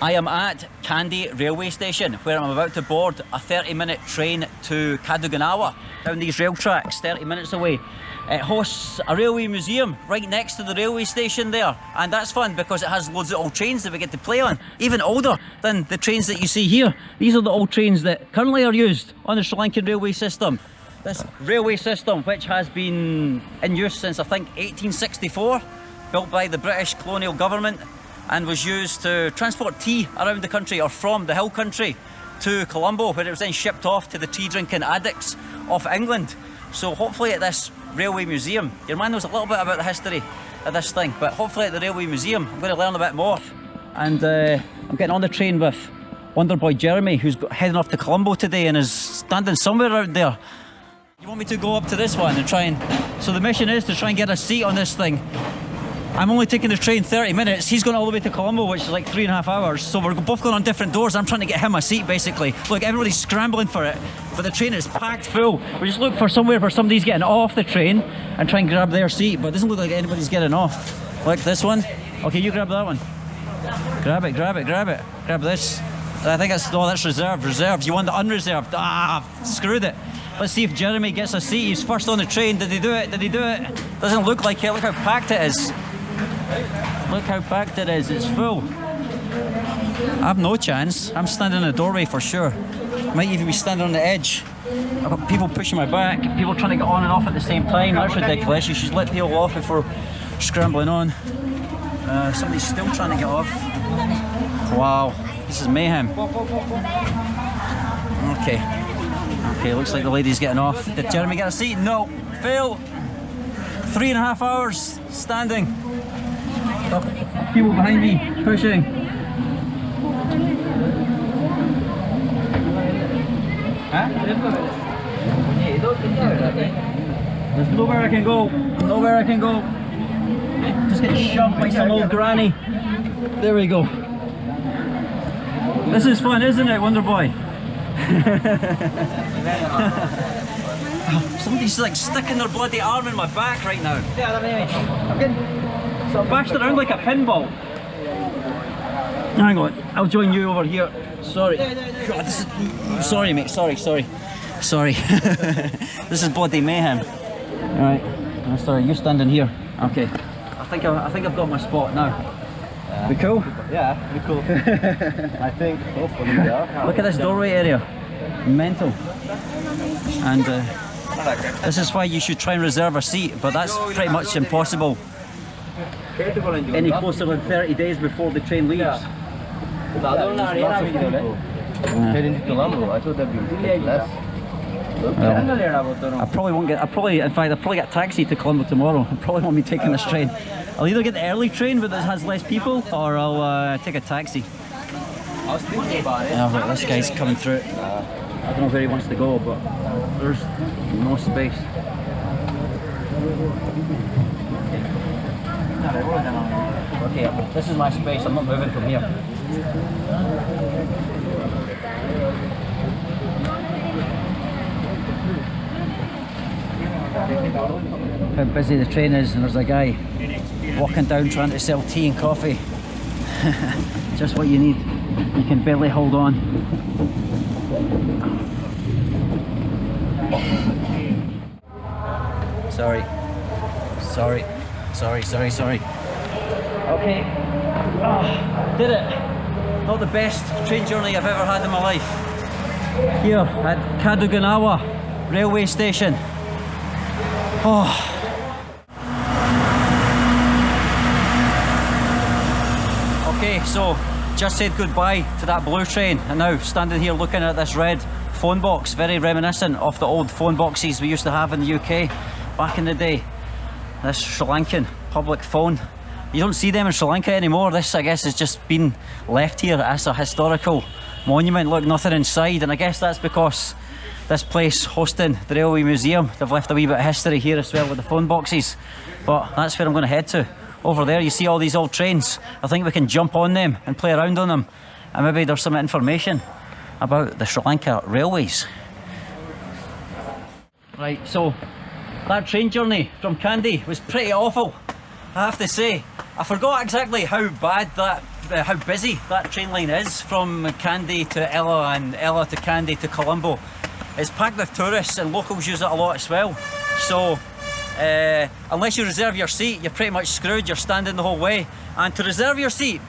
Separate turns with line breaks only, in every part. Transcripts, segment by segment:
I am at Kandy railway station where I'm about to board a 30-minute train to Kaduganawa down these rail tracks, 30 minutes away. It hosts a railway museum right next to the railway station there, and that's fun because it has loads of old trains that we get to play on, even older than the trains that you see here. These are the old trains that currently are used on the Sri Lankan railway system. This railway system, which has been in use since I think 1864, built by the British colonial government, and was used to transport tea around the country, or from the hill country to Colombo, where it was then shipped off to the tea drinking addicts of England. So hopefully at this railway museum, your man knows a little bit about the history of this thing, but hopefully at the railway museum I'm going to learn a bit more. And I'm getting on the train with Wonder Boy Jeremy, who's heading off to Colombo today and is standing somewhere out there. You want me to go up to this one and try and... So the mission is to try and get a seat on this thing. I'm only taking the train 30 minutes. He's going all the way to Colombo, which is like 3.5 hours. So we're both going on different doors. I'm trying to get him a seat, basically. Look, everybody's scrambling for it, but the train is packed full. We just look for somewhere where somebody's getting off the train and try and grab their seat, but it doesn't look like anybody's getting off. Like this one. Okay, you grab that one. Grab it, grab it, grab it. Grab this. I think that's... No, that's reserved. Reserved. You want the unreserved. Ah, screwed it. Let's see if Jeremy gets a seat. He's first on the train. Did he do it? Did he do it? Doesn't look like it. Look how packed it is. Look how packed it is. It's full. I have no chance. I'm standing in the doorway for sure. Might even be standing on the edge. I've got people pushing my back, people trying to get on and off at the same time. That's ridiculous. You should let people off before scrambling on. Somebody's still trying to get off. Wow, this is mayhem. Okay, looks like the lady's getting off. Did Jeremy get a seat? No. Fail. 3.5 hours standing. Oh, people behind me pushing. Huh? There's nowhere I can go. Nowhere I can go. Just getting shoved by some old granny. There we go. This is fun, isn't it, Wonder Boy? Somebody's like sticking their bloody arm in my back right now. I'm getting bashed around like a pinball. Hang on, I'll join you over here. Sorry. God, this is... Sorry, mate. Sorry. This is bloody mayhem. Alright. Oh, sorry, you're standing here. Okay. I think I've got my spot now. We cool?
Yeah, we cool. I think, hopefully, yeah.
Look at this doorway area. Mental. And this is why you should try and reserve a seat, but that's pretty much impossible any closer than 30 days before the train leaves.
Heading to Colombo, I thought that'd be less.
I probably won't get, I'll probably get a taxi to Colombo tomorrow. I probably won't be taking this train. I'll either get the early train but that has less people, or I'll take a taxi.
I was thinking about it.
Oh, look, this guy's coming through it. I don't know where he wants to go, but there's no space. Okay, this is my space. I'm not moving from here. How busy the train is, and there's a guy walking down trying to sell tea and coffee. Just what you need. You can barely hold on. Sorry. Okay. Oh, did it. Not the best train journey I've ever had in my life. Here at Kaduganawa railway station. Oh. Okay, so just said goodbye to that blue train, and now standing here looking at this red phone box, very reminiscent of the old phone boxes we used to have in the UK back in the day. This Sri Lankan public phone. You don't see them in Sri Lanka anymore. This, I guess, has just been left here as a historical monument. Look, nothing inside, and I guess that's because this place hosting the Railway Museum, they've left a wee bit of history here as well with the phone boxes. But that's where I'm going to head to. Over there you see all these old trains. I think we can jump on them and play around on them, and maybe there's some information about the Sri Lanka railways. Right, so that train journey from Kandy was pretty awful, I have to say. I forgot exactly how bad that, how busy that train line is from Kandy to Ella and Ella to Kandy to Colombo. It's packed with tourists and locals use it a lot as well. So unless you reserve your seat, you're pretty much screwed. You're standing the whole way. And to reserve your seat,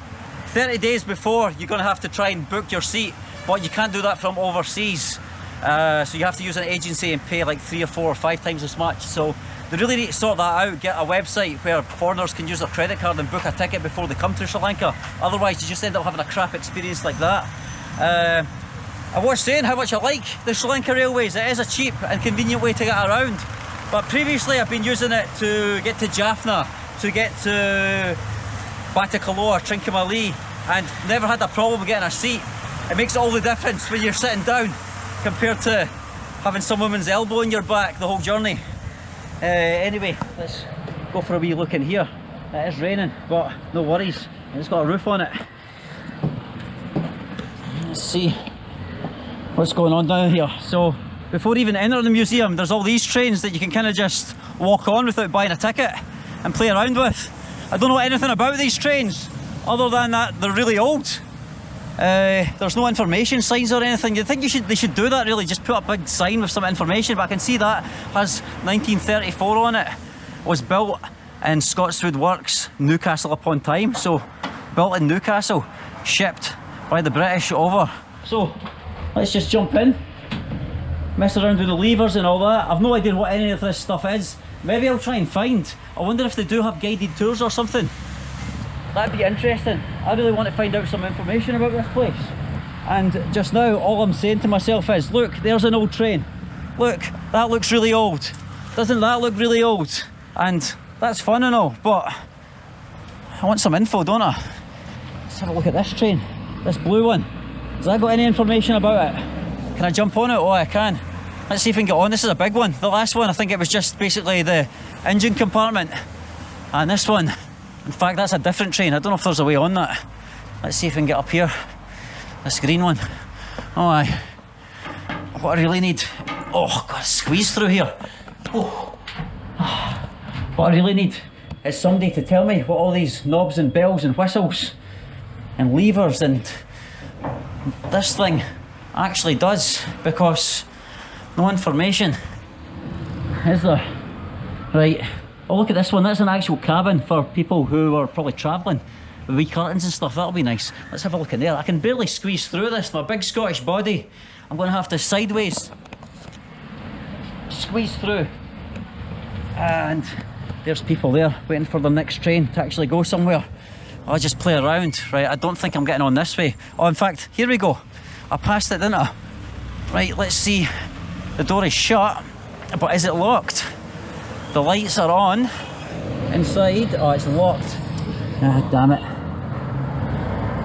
30 days before, you're going to have to try and book your seat, but you can't do that from overseas. So you have to use an agency and pay like 3 or 4 or 5 times as much. So they really need to sort that out, get a website where foreigners can use their credit card and book a ticket before they come to Sri Lanka. Otherwise you just end up having a crap experience like that. I was saying how much I like the Sri Lanka Railways. It is a cheap and convenient way to get around. But previously I've been using it to get to Jaffna, to get to Batticaloa, Trincomalee, and never had a problem getting a seat. It makes all the difference when you're sitting down compared to having some woman's elbow in your back the whole journey. Anyway, let's go for a wee look in here. It is raining, but no worries. It's got a roof on it. Let's see what's going on down here. So before even entering the museum, there's all these trains that you can kind of just walk on without buying a ticket and play around with. I don't know anything about these trains other than that they're really old. There's no information signs or anything. You'd think they should do that really, just put a big sign with some information, but I can see that has 1934 on it. It was built in Scotswood Works, Newcastle upon Tyne. So built in Newcastle, shipped by the British over. So let's just jump in, mess around with the levers and all that. I've no idea what any of this stuff is. Maybe I'll try and find. I wonder if they do have guided tours or something. That'd be interesting. I really want to find out some information about this place. And just now, all I'm saying to myself is, look, there's an old train. Look, that looks really old. Doesn't that look really old? And that's fun and all, but I want some info, don't I? Let's have a look at this train. This blue one. Has that got any information about it? Can I jump on it? Oh, I can. Let's see if we can get on. This is a big one. The last one, I think it was just basically the engine compartment. And this one, in fact, that's a different train. I don't know if there's a way on that. Let's see if we can get up here. This green one. Oh, aye. What I really need... Oh, got to squeeze through here. Oh. What I really need is somebody to tell me what all these knobs and bells and whistles and levers and this thing actually does, because no information is there. Right. Oh, look at this one. That's an actual cabin for people who are probably travelling with wee curtains and stuff. That'll be nice. Let's have a look in there. I can barely squeeze through this. My big Scottish body. I'm going to have to sideways squeeze through. And there's people there waiting for their next train to actually go somewhere. I'll just play around. Right, I don't think I'm getting on this way. Oh, in fact, here we go. I passed it, didn't I? Right, let's see. The door is shut, but is it locked? The lights are on inside. Oh, it's locked. Ah, damn it.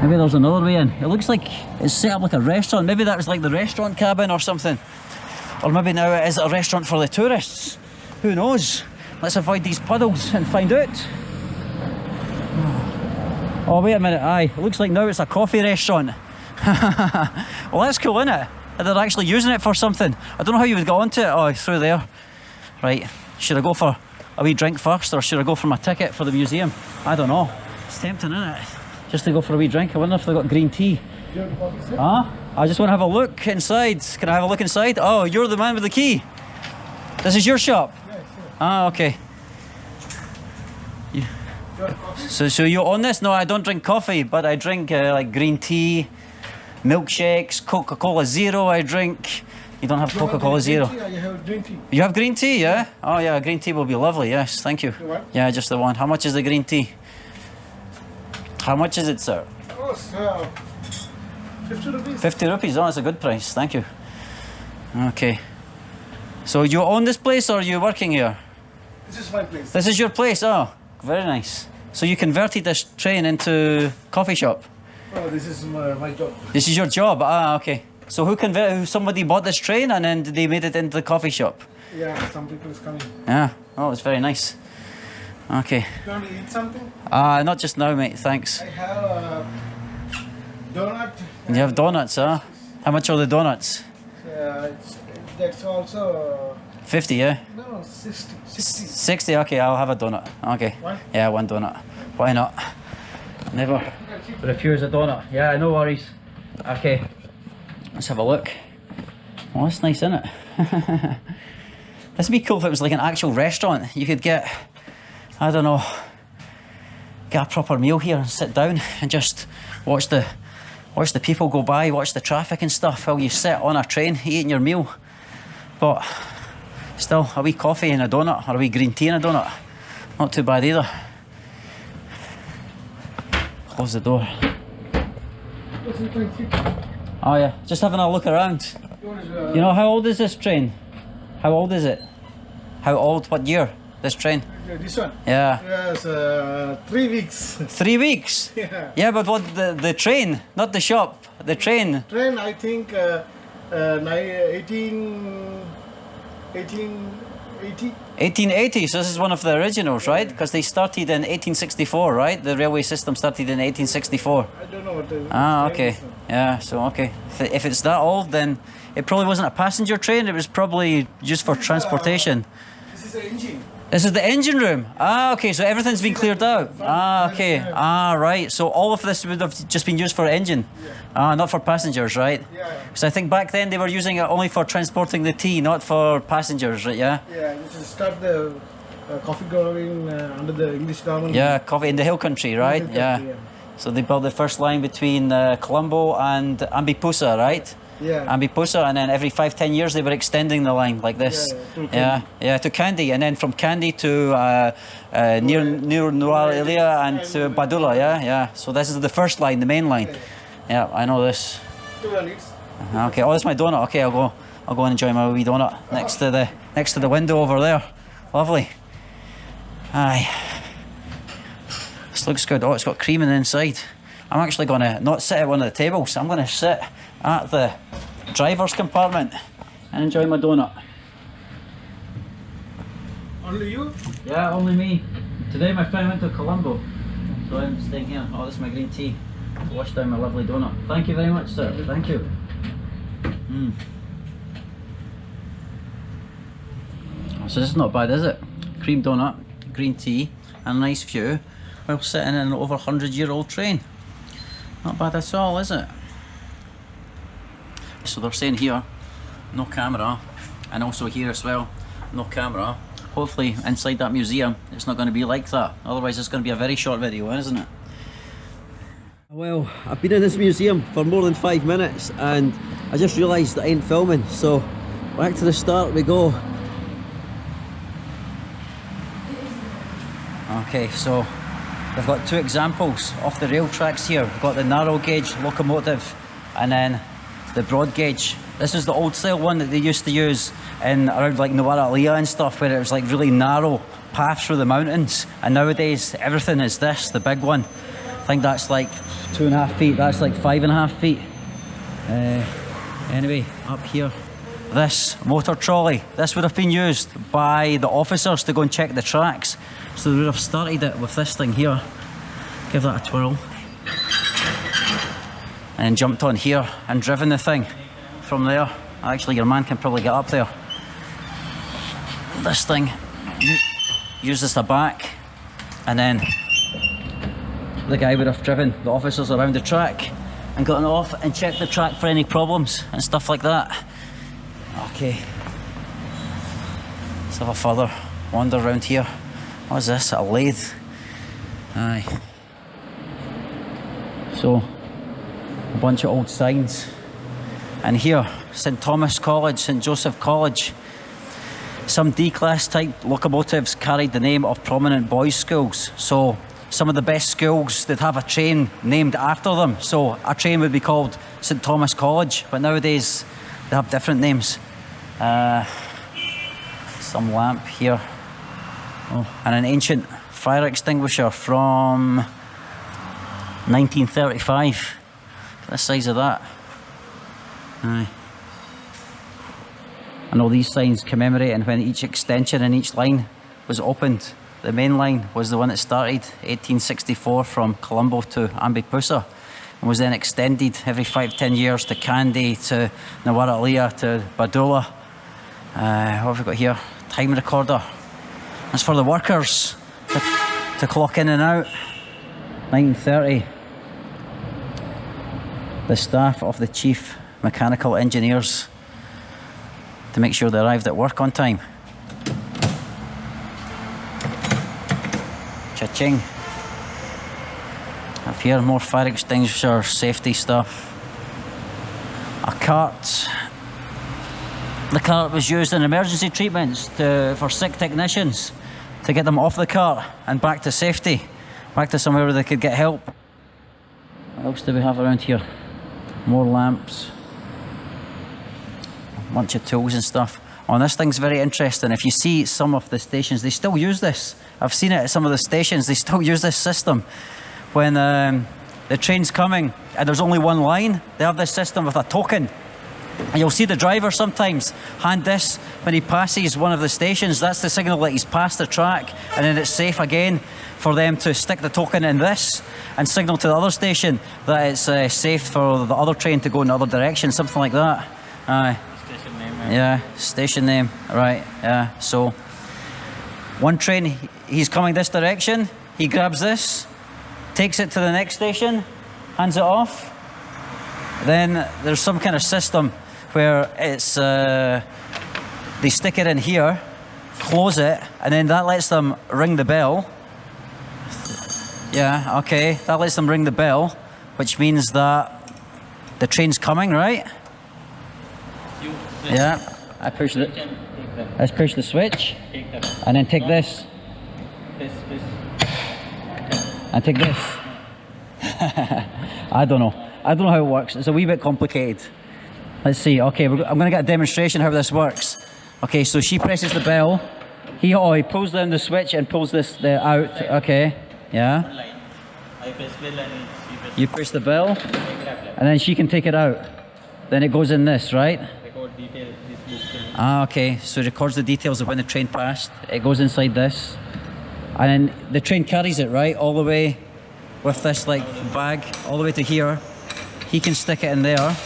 Maybe there's another way in. It looks like it's set up like a restaurant. Maybe that was like the restaurant cabin or something. Or maybe now it is a restaurant for the tourists. Who knows? Let's avoid these puddles and find out. Oh, wait a minute. Aye, it looks like now it's a coffee restaurant. Well, that's cool, isn't it? They're actually using it for something. I don't know how you would get onto it. Oh, through there. Right. Should I go for a wee drink first, or should I go for my ticket for the museum? I don't know. It's tempting, isn't it? Just to go for a wee drink. I wonder if they've got green tea. Huh? I just want to have a look inside. Can I have a look inside? Oh, you're the man with the key. This is your shop?
Yes, yes.
Ah, okay. So you own this? No, I don't drink coffee, but I drink like green tea, milkshakes, Coca-Cola Zero I drink. You don't have Coca-Cola Zero?
You have green tea.
You have green tea, yeah? Oh yeah, green tea will be lovely, yes, thank you.
The what?
Yeah, just the one. How much is the green tea? How much is it, sir?
Oh, sir. 50 rupees.
50 rupees, oh, that's a good price, thank you. Okay. So you own this place or are you working here?
This is my place.
This is your place, oh, very nice. So you converted this train into coffee shop?
Oh, this is my job.
This is your job, ah, okay. So somebody bought this train and then they made it into the coffee shop?
Yeah, some people is coming.
Yeah, oh, it's very nice. Okay.
You want to eat something?
Not just now, mate, thanks.
I have a donut.
You have donuts, huh? How much are the donuts?
That's also
50, yeah?
no 60.
60, okay, I'll have a donut. Okay.
One?
Yeah, one donut. Why not? Never refuse a donut. Yeah, no worries. Okay, let's have a look. Well, that's nice, isn't it? This would be cool if it was like an actual restaurant. You could get, I don't know, get a proper meal here and sit down and just watch the people go by, watch the traffic and stuff while you sit on a train eating your meal. But still, a wee coffee and a donut, or a wee green tea and a donut, not too bad either. Close the door. Oh yeah, just having a look around. You know, how old is this train? How old is it? How old? What year? This train?
This one?
Yeah.
Yes, 3 weeks.
3 weeks?
Yeah.
Yeah, but what, the train, not the shop, the train.
Train, I think
1880, so this is one of the originals, right? Because they started in 1864, right? The railway system started in 1864.
I don't know what the
Ah,
name
okay.
is.
Yeah, so okay. If it's that old, then it probably wasn't a passenger train, it was probably used for transportation.
This is the engine.
This is the engine room. Ah, okay, so everything's been cleared out. Ah, okay. Ah, right. So all of this would have just been used for engine. Ah, not for passengers, right?
Yeah.
So I think back then they were using it only for transporting the tea, not for passengers, right? Yeah?
Yeah, this is start the coffee growing under the English government.
Yeah, coffee in the hill country, right? Yeah. So they built the first line between Colombo and Ambipusa, right?
Yeah.
Ambipusa, and then every 5-10 years they were extending the line like this.
Yeah,
To Kandy, and then from Kandy to near Nuwara Eliya and to Badula, yeah. So this is the first line, the main line. Yeah, I know this.
2 minutes.
Okay, oh, that's my donut. Okay, I'll go and enjoy my wee donut next to the window over there. Lovely. Aye. This looks good. Oh, it's got cream in the inside. I'm actually going to not sit at one of the tables. I'm going to sit at the driver's compartment and enjoy my donut.
Only you?
Yeah, only me. Today my friend went to Colombo, so I'm staying here. Oh, this is my green tea. Wash down my lovely donut. Thank you very much, sir. Thank you. So this is not bad, is it? Cream donut, green tea, and a nice view while sitting in an over 100-year-old train. Not bad at all, is it? So they're saying here, no camera, and also here as well, no camera. Hopefully inside that museum it's not going to be like that, otherwise it's going to be a very short video, isn't it? Well, I've been in this museum for more than 5 minutes and I just realised that I ain't filming, so back to the start we go. Okay, so we've got 2 examples of the rail tracks here. We've got the narrow gauge locomotive and then the broad gauge. This is the old style one that they used to use in around like Nuwara Eliya and stuff, where it was like really narrow path through the mountains, and nowadays everything is this, the big one. I think that's like 2.5 feet, that's like 5.5 feet. Anyway, up here, this motor trolley, this would have been used by the officers to go and check the tracks. So they would have started it with this thing here, give that a twirl, and then jumped on here and driven the thing from there. Actually, your man can probably get up there. This thing uses the back, and then the guy would have driven the officers around the track and gotten off and checked the track for any problems and stuff like that. Okay, let's have a further wander around here. What is this? A lathe? Aye. So, a bunch of old signs. And here, St Thomas College, St Joseph College. Some D-class type locomotives carried the name of prominent boys' schools. So some of the best schools, they'd have a train named after them. So a train would be called St Thomas College, but nowadays they have different names. Some lamp here. Oh, and an ancient fire extinguisher from 1935. Look at the size of that. Aye. And all these signs commemorating when each extension in each line was opened. The main line was the one that started 1864 from Colombo to Ambipusa and was then extended every 5-10 years to Kandy, to Nuwara Eliya, to Badula. What have we got here? Time recorder. That's for the workers to clock in and out. 9:30. The staff of the chief mechanical engineers to make sure they arrived at work on time. Cha-ching. Up here, more fire extinguisher safety stuff. A cart. The cart was used in emergency treatments for sick technicians to get them off the cart and back to safety, back to somewhere where they could get help. What else do we have around here? More lamps. A bunch of tools and stuff. Oh, this thing's very interesting. If you see some of the stations, they still use this. I've seen it at some of the stations. They still use this system. When the train's coming and there's only one line, they have this system with a token. And you'll see the driver sometimes hand this when he passes one of the stations. That's the signal that he's passed the track, and then it's safe again for them to stick the token in this and signal to the other station that it's safe for the other train to go in the other direction, something like that.
Station name.
Yeah, station name, right, yeah. So, one train, he's coming this direction, he grabs this, takes it to the next station, hands it off. Then there's some kind of system where it's they stick it in here, close it, and then that lets them ring the bell. Yeah, okay, that lets them ring the bell, which means that the train's coming, right? Yeah, I push the. Let's push the switch, and then take this, and take this. I don't know how it works. It's a wee bit complicated. Let's see. Okay, I'm going to get a demonstration how this works. Okay, so she presses the bell. He pulls down the switch and pulls this out. Okay, yeah. You push the bell, and then she can take it out. Then it goes in this, right? Ah, okay. So it records the details of when the train passed. It goes inside this, and then the train carries it, right, all the way with this like bag all the way to here. He can stick it in there.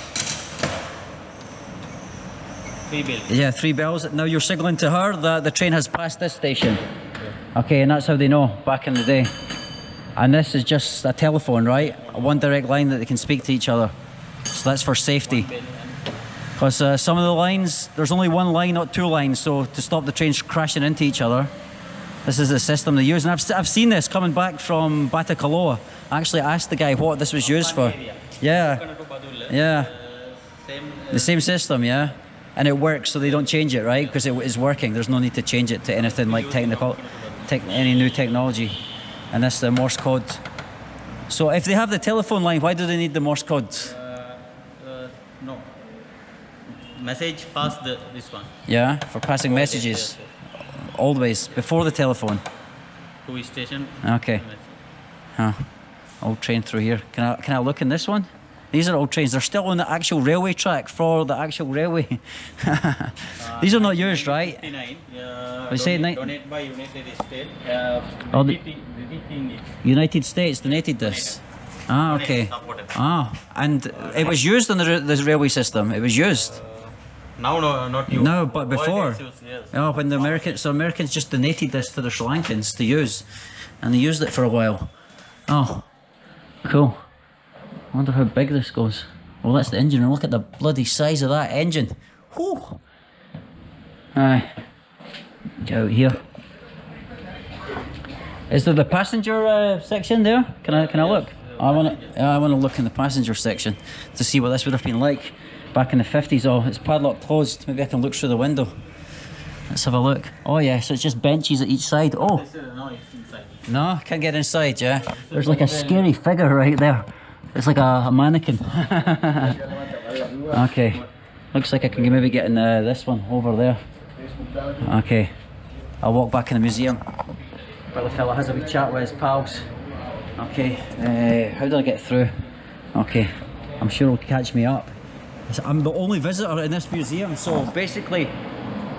3 bells.
Yeah, 3 bells. Now you're signaling to her that the train has passed this station. Okay, and that's how they know back in the day. And this is just a telephone, right? A one direct line that they can speak to each other. So that's for safety. Because some of the lines, there's only one line, not 2 lines. So to stop the trains crashing into each other, this is the system they use. And I've seen this coming back from Batticaloa. I actually asked the guy what this was used for. Yeah, yeah. The same system, yeah. And it works, so they don't change it, right? Because it is working. There's no need to change it to anything like any new technology. And that's the Morse code. So if they have the telephone line, why do they need the Morse code?
No. Message pass this one.
Yeah, for passing messages. Always, before the telephone.
To station.
Okay. Huh. Old train through here. Can I look in this one? These are old trains. They're still on the actual railway track for the actual railway. These are not used, right?
59.
They say
Donated by United States.
United States donated this. Ah, okay. Ah, and it was used on the railway system. It was used.
Now, no, not you.
No, but before.
Yes.
Oh, when the Americans just donated this to the Sri Lankans to use, and they used it for a while. Oh, cool. I wonder how big this goes. Well, that's the engine, and look at the bloody size of that engine. Whew. Aye. Get out here. Is there the passenger section there? Can I look? I want to look in the passenger section to see what this would have been like back in the 50s. Oh, it's padlock closed. Maybe I can look through the window. Let's have a look. Oh yeah, so it's just benches at each side. Oh.
No, it's inside.
No, can't get inside, yeah. There's like a scary figure right there. It's like a mannequin. Okay. Looks like I can maybe get in this one over there. Okay. I'll walk back in the museum. While the fella has a wee chat with his pals. Okay. How do I get through? Okay. I'm sure he'll catch me up. I'm the only visitor in this museum, so basically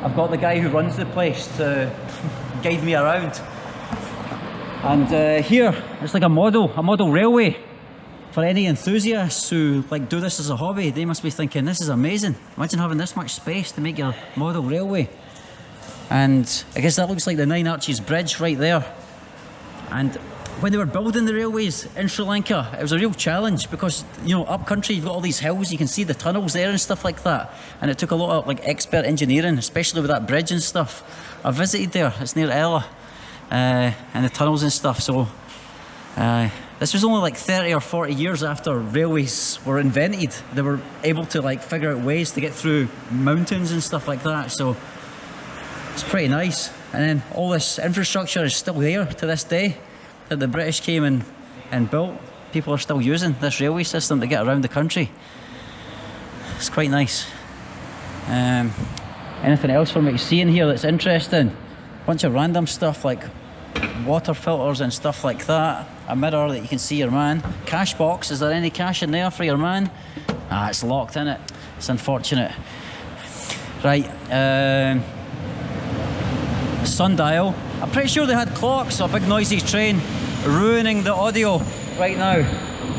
I've got the guy who runs the place to guide me around. And here, it's like a model railway. For any enthusiasts who like do this as a hobby, they must be thinking, this is amazing. Imagine having this much space to make your model railway. And I guess that looks like the Nine Arches Bridge right there. And when they were building the railways in Sri Lanka, it was a real challenge because, you know, up country you've got all these hills, you can see the tunnels there and stuff like that, and it took a lot of like expert engineering, especially with that bridge and stuff. I visited there, it's near Ella, and the tunnels and stuff. So this was only like 30 or 40 years after railways were invented. They were able to like figure out ways to get through mountains and stuff like that. So it's pretty nice. And then all this infrastructure is still there to this day that the British came and built. People are still using this railway system to get around the country. It's quite nice. Anything else for me to see in here that's interesting? Bunch of random stuff like water filters and stuff like that. A mirror that you can see your man. Cash box, is there any cash in there for your man? Ah, it's locked, isn't it? It's unfortunate. Right, sundial. I'm pretty sure they had clocks. A big noisy train ruining the audio right now.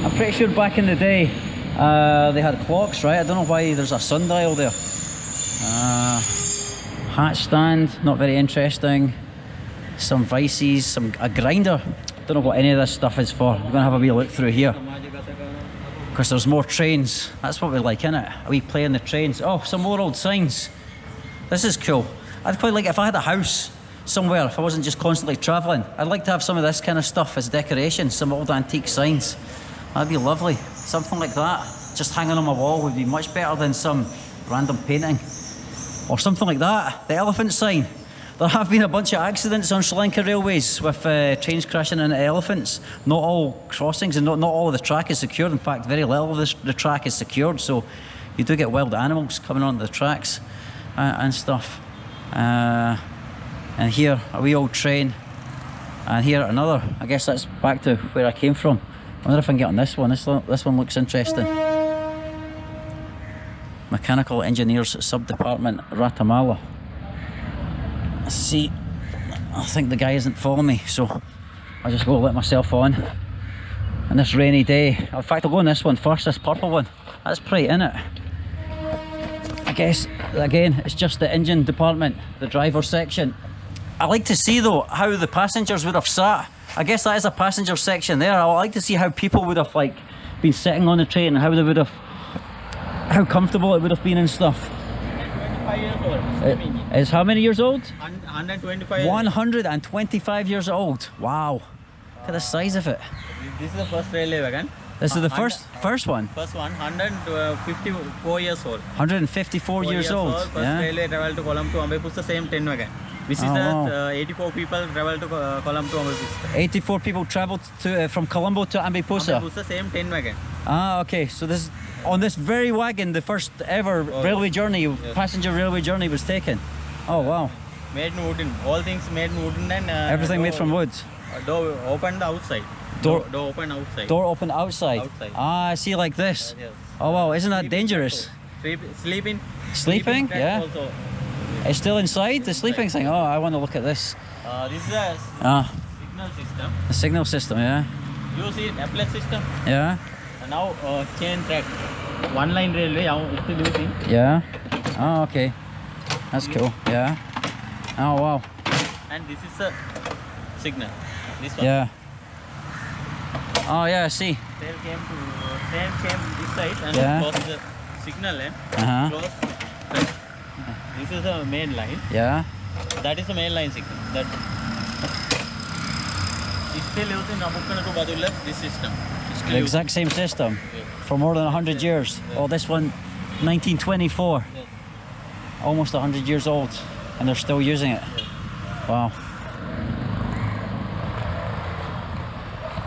I'm pretty sure back in the day they had clocks, right? I don't know why there's a sundial there. Hat stand, not very interesting. Some vices, a grinder. Don't know what any of this stuff is for. We're gonna have a wee look through here because there's more trains. That's what we like, innit? A wee play on the trains. Oh, some more old signs. This is cool. I'd quite like, if I had a house somewhere, if I wasn't just constantly travelling, I'd like to have some of this kind of stuff as decoration, some old antique signs. That'd be lovely. Something like that, just hanging on my wall would be much better than some random painting. Or something like that, the elephant sign. There have been a bunch of accidents on Sri Lanka railways with trains crashing into elephants. Not all crossings and not all of the track is secured. In fact, very little of the track is secured, so you do get wild animals coming onto the tracks and stuff. And here, a wee old train. And here, another. I guess that's back to where I came from. I wonder if I can get on this one. This one looks interesting. Mechanical Engineers Sub-Department, Ratamala. Let's see. I think the guy isn't following me, so I'll just go let myself on. On this rainy day. In fact, I'll go on this one first, this purple one. That's pretty, innit? I guess, again, it's just the engine department, the driver section. I like to see, though, how the passengers would have sat. I guess that is a passenger section there. I like to see how people would have, like, been sitting on the train and how they would have, how comfortable it would have been and stuff.
25 years old.
It's how many years old?
125.
125 years old. Wow. Look at the size of it.
This is the first railway wagon.
This is the first one.
First one, 154 years old.
154 years old.
First
Yeah.
railway travel to Colombo to Ambepusta, same 10 wagon. This is
wow.
84 people travel to Colombo to Ambepusta.
84 people travelled to from Colombo to Ambepusta.
Ambepusta, same 10 wagon.
Ah, okay. So this on this very wagon, the first ever railway journey,
yes.
passenger railway journey was taken. Oh wow.
Made in wooden. All things made in wooden and
Everything made from wood.
Door opened outside.
Door
open outside.
Door open outside. Ah, I see, like this.
Yes.
Oh wow, isn't that dangerous?
Sleeping.
Sleeping? Yeah.
Also.
It's still inside the sleeping thing. Oh, I want to look at this.
This is a signal system.
The signal system. Yeah.
You see applet system.
Yeah.
And now chain track. One line railway. Still using.
Yeah. Oh, okay. That's cool. Yeah. Oh wow.
And this is a signal. This one.
Yeah. Oh yeah, I see.
Train came this side and
Yeah.
crossed the signal line. Close. This is the main line.
Yeah.
That is the main line signal. That is still using Ramukkana to Badulla, this system.
The exact same system for more than 100 years. Oh, this one, 1924.
Yes.
Almost 100 years old, and they're still using it. Wow.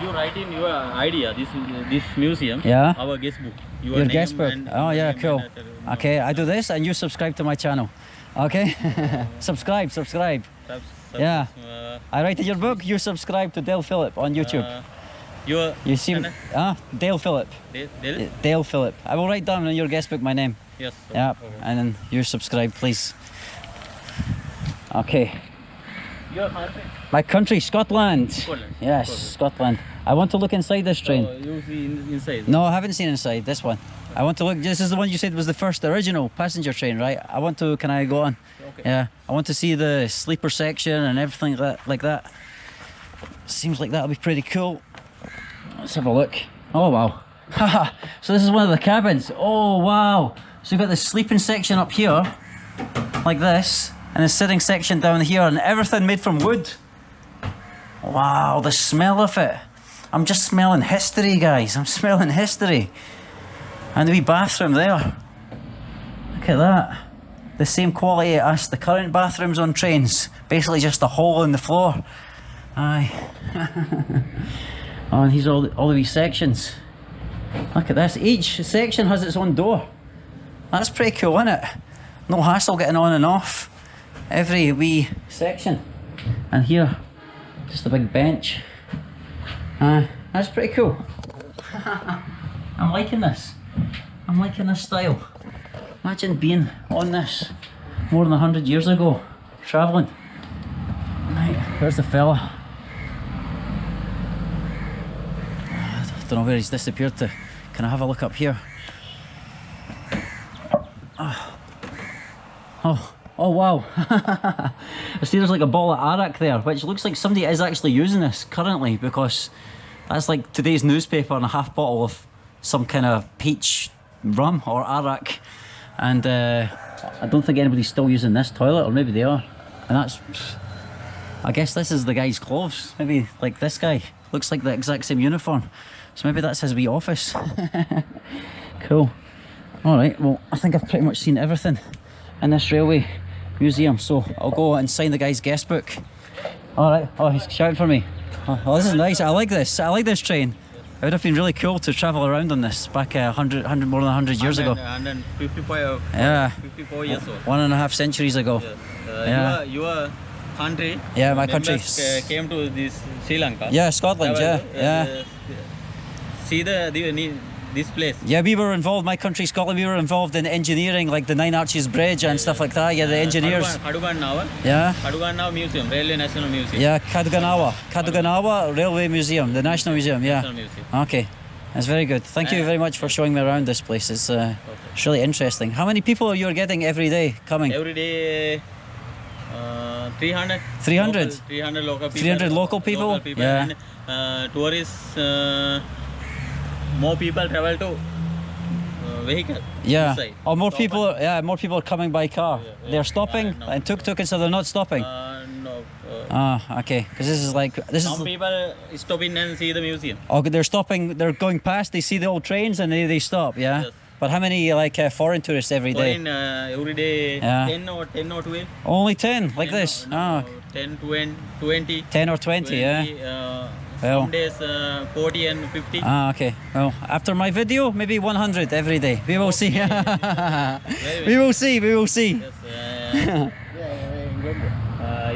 You write in your idea, this museum,
Yeah.
our guest book.
Your guest book. Oh yeah, cool. Okay, I do this, and you subscribe to my channel. Okay. Subscribe. Yeah. I write in your book. You subscribe to Dale Phillip on YouTube. You see, Dale Phillip.
Dale?
Dale Phillip. I will write down in your guest book my name.
Yes.
Yeah,
Okay.
and then you subscribe, please. Okay.
Your country?
My country, Scotland.
Scotland.
Yes, Scotland. I want to look inside this train.
You see inside.
No, I haven't seen inside this one. I want to look. This is the one you said was the first original passenger train, right? I want to. Can I go on?
Okay.
Yeah. I want to see the sleeper section and everything like that. Seems like that'll be pretty cool. Let's have a look. Oh wow. Haha. So this is one of the cabins. Oh wow. So you've got the sleeping section up here, like this, and the sitting section down here, and everything made from wood. Wow, the smell of it. I'm just smelling history, guys. I'm smelling history. And the wee bathroom there. Look at that. The same quality as the current bathrooms on trains. Basically just a hole in the floor. Aye. Oh, and here's all the wee sections. Look at this. Each section has its own door. That's pretty cool, isn't it? No hassle getting on and off every wee section. And here, just a big bench. That's pretty cool. I'm liking this. I'm liking this style. Imagine being on this more than 100 years ago, travelling. Right, there's the fella. I don't know where he's disappeared to. Can I have a look up here? Oh wow. I see there's like a ball of arak there, which looks like somebody is actually using this currently, because that's like today's newspaper and a half bottle of some kind of peach rum or arak. And I don't think anybody's still using this toilet, or maybe they are. And that's, I guess this is the guy's clothes. Maybe like this guy looks like the exact same uniform. So maybe that's his wee office. Cool. Alright, well, I think I've pretty much seen everything in this railway museum, so I'll go and sign the guy's guest book. Alright, oh, he's shouting for me. Oh, this is nice. I like this. I like this train. It would have been really cool to travel around on this back more than 100 years ago.
155,
yeah.
54 years old.
1.5 centuries ago.
Yeah. Your country?
Yeah, my country.
Came to this Sri Lanka?
Yeah, Scotland, yeah.
See this place?
Yeah, we were involved, my country, Scotland, we were involved in engineering, like the Nine Arches Bridge and stuff like that. Yeah, the engineers.
Kaduganawa?
Yeah.
Kaduganawa Museum, Railway National Museum.
Yeah, Kaduganawa Railway Museum, the National Museum, yeah.
National Museum.
Okay, that's very good. Thank you very much for showing me around this place. It's really interesting. How many people are you getting every day coming?
Every day, 300.
300?
300 local people.
300 local people? Yeah.
And tourists, more people travel to vehicle.
Yeah.
Inside.
Or more people. Yeah, more people are coming by car. They're stopping
no.
and tuk-tuk, and so they're not stopping.
No.
Okay. Because
Some people stop in and see the museum.
Oh, they're stopping. They're going past. They see the old trains and they stop. Yeah.
Yes.
But how many foreign tourists every day?
Foreign, every day,
Yeah.
10 or 12.
Only 10, like
10
this.
no,
Oh,
10, 20.
10 or 20, yeah. Well.
Some days 40 and 50.
Okay. Well, after my video, maybe 100 every day. We will see. We will see. We will see.
Yes,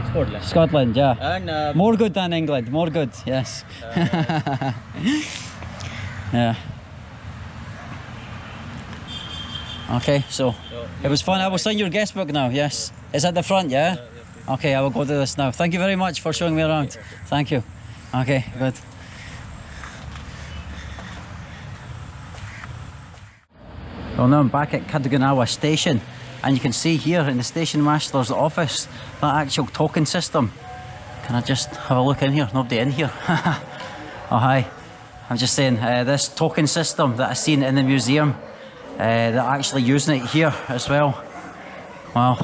Scotland.
Scotland, yeah.
And
More good than England. More good. Yes. Yeah. Okay, so it was fun. I will sign your guest book now. Yes. Is at the front, yeah? Okay, I will go do this now. Thank you very much for showing me around. Thank you. Okay, good. Well, now I'm back at Kaduganawa station, and you can see here in the station master's office that actual token system. Can I just have a look in here? Nobody in here. Oh, hi. I'm just saying, this token system that I've seen in the museum, they're actually using it here as well. Wow.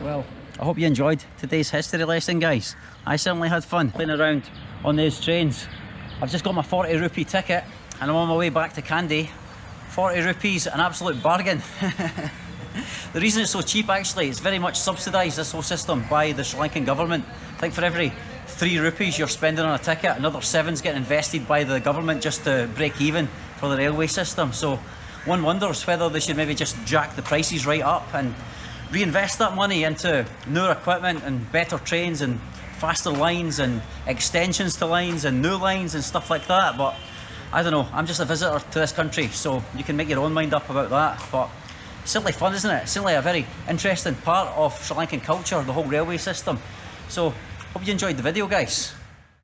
Well, I hope you enjoyed today's history lesson, guys. I certainly had fun playing around on these trains. I've just got my 40 rupee ticket and I'm on my way back to Kandy. 40 rupees, an absolute bargain. The reason it's so cheap, actually, it's very much subsidised, this whole system, by the Sri Lankan government. I think for every 3 rupees you're spending on a ticket, another 7's getting invested by the government just to break even for the railway system. So one wonders whether they should maybe just jack the prices right up and reinvest that money into newer equipment and better trains and faster lines and extensions to lines and new lines and stuff like that. But I don't know, I'm just a visitor to this country, so you can make your own mind up about that. But it's certainly fun, isn't it? It's certainly a very interesting part of Sri Lankan culture, the whole railway system. So hope you enjoyed the video, guys.